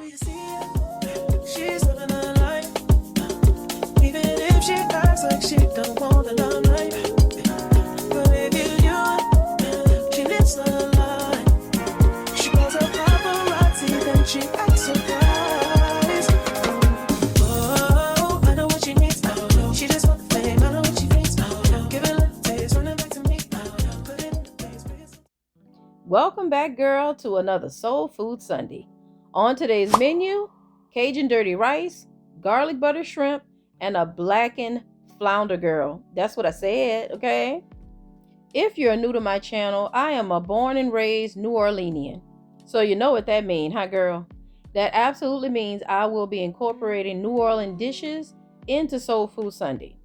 you see her, she's living her life. Even if she acts like she don't want the limelight. But if you knew it, she lives her life. She calls her paparazzi, then she acts surprised. Oh, I know what she needs. Oh, she just want the fame. I know what she thinks. Oh, give it a little taste, run it back to me. Oh, put it in the face. Welcome back, girl, to another Soul Food Sunday. On today's menu, Cajun dirty rice, garlic butter shrimp, and a blackened flounder, girl. That's what I said, okay? If you're new to my channel, I am a born and raised New Orleanian. So you know what that means, huh, girl? That absolutely means I will be incorporating New Orleans dishes into Soul Food Sunday.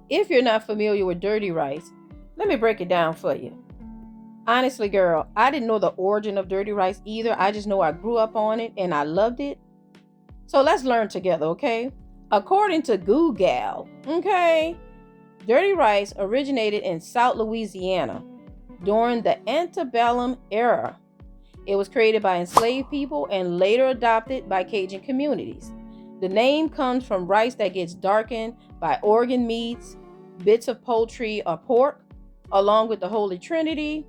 If you're not familiar with dirty rice, let me break it down for you. Honestly, girl, I didn't know the origin of dirty rice either. I just know I grew up on it and I loved it. So let's learn together, okay? According to Google, okay, dirty rice originated in South Louisiana during the antebellum era. It was created by enslaved people and later adopted by Cajun communities. The name comes from rice that gets darkened by organ meats, bits of poultry or pork, along with the Holy Trinity,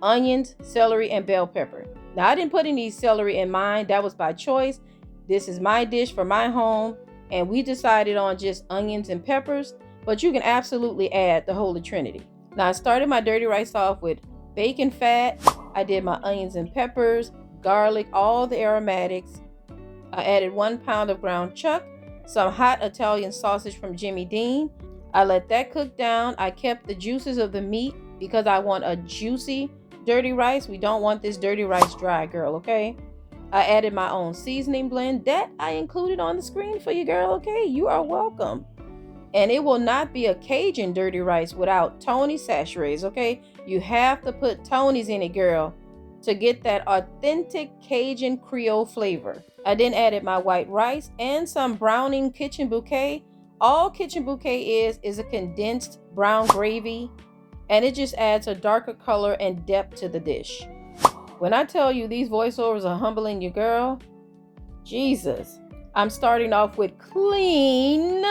onions, celery, and bell pepper. Now, I didn't put any celery in mine. That was by choice. This is my dish for my home, and we decided on just onions and peppers, but you can absolutely add the Holy Trinity. Now, I started my dirty rice off with bacon fat. I did my onions and peppers, garlic, all the aromatics. I added 1 pound of ground chuck, some hot Italian sausage from Jimmy Dean. I let that cook down. I kept the juices of the meat because I want a juicy dirty rice. We don't want this dirty rice dry, girl, okay? I added my own seasoning blend that I included on the screen for you, girl, okay? You are welcome. And it will not be a Cajun dirty rice without Tony sachets, okay? You have to put Tony's in it, girl, to get that authentic Cajun Creole flavor. I then added my white rice and some browning kitchen bouquet. All kitchen bouquet is a condensed brown gravy, and it just adds a darker color and depth to the dish. When I tell you these voiceovers are humbling you, girl, Jesus. I'm starting off with clean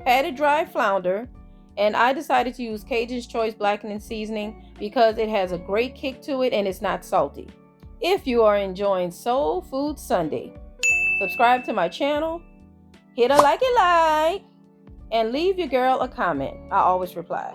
patted dry flounder, and I decided to use Cajun's Choice Blackened Seasoning because it has a great kick to it and it's not salty. If you are enjoying Soul Food Sunday, subscribe to my channel, hit a like, and leave your girl a comment. I always reply.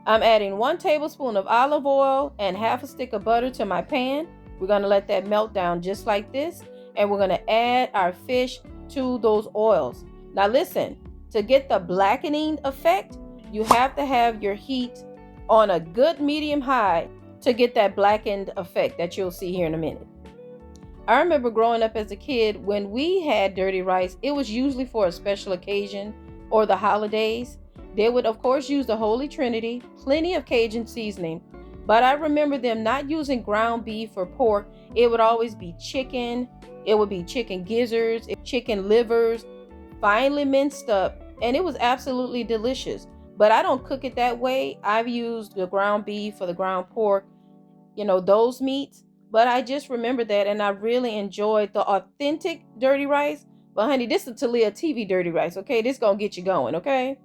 I'm adding 1 tablespoon of olive oil and half a stick of butter to my pan. We're going to let that melt down just like this, and we're going to add our fish to those oils. Now listen, to get the blackening effect, you have to have your heat on a good medium high to get that blackened effect that you'll see here in a minute. I remember growing up as a kid, when we had dirty rice, it was usually for a special occasion or the holidays. They would, of course, use the Holy Trinity, plenty of Cajun seasoning, but I remember them not using ground beef or pork. It would always be chicken. It would be chicken gizzards, chicken livers, finely minced up, and it was absolutely delicious. But I don't cook it that way. I've used the ground beef or the ground pork, those meats. But I just remember that, and I really enjoyed the authentic dirty rice. But honey, this is ToleahTV dirty rice, okay? This gonna get you going, okay?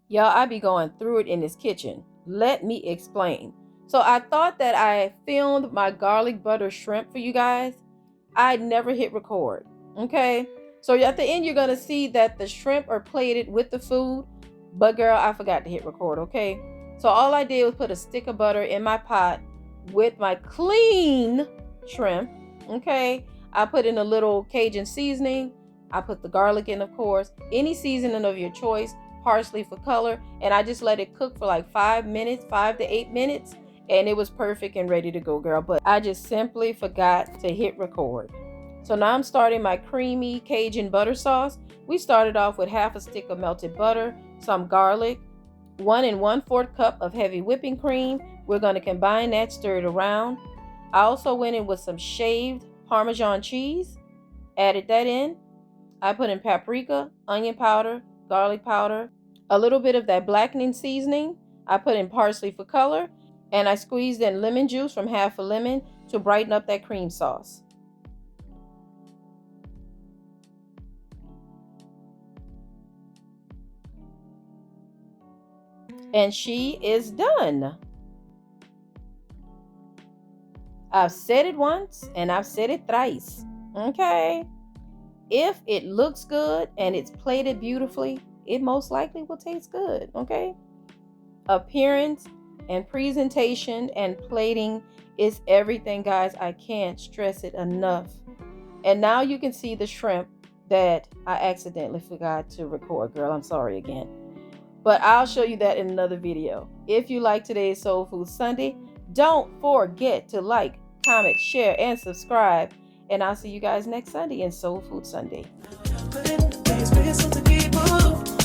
Y'all, I be going through it in this kitchen. Let me explain. So I thought that I filmed my garlic butter shrimp for you guys. I never hit record, okay? So at the end, you're gonna see that the shrimp are plated with the food. But girl, I forgot to hit record, okay? So all I did was put a stick of butter in my pot with my clean shrimp, okay? I put in a little Cajun seasoning. I put the garlic in, of course, any seasoning of your choice, parsley for color, and I just let it cook for like 5 to 8 minutes, and it was perfect and ready to go, girl. But I just simply forgot to hit record. So now I'm starting my creamy Cajun butter sauce. We started off with half a stick of melted butter, some garlic, 1 1/4 cup of heavy whipping cream. We're going to combine that, stir it around. I also went in with some shaved Parmesan cheese, added that in. I put in paprika, onion powder, garlic powder, a little bit of that blackening seasoning. I put in parsley for color, and I squeezed in lemon juice from half a lemon to brighten up that cream sauce. And she is done. I've said it once and I've said it thrice. Okay? If it looks good and it's plated beautifully, it most likely will taste good. Okay? Appearance and presentation and plating is everything, guys. I can't stress it enough. And now you can see the shrimp that I accidentally forgot to record, girl. I'm sorry again. But I'll show you that in another video. If you like today's Soul Food Sunday, don't forget to like, comment, share, and subscribe. And I'll see you guys next Sunday in Soul Food Sunday. Put it in the place where it's something to keep moving.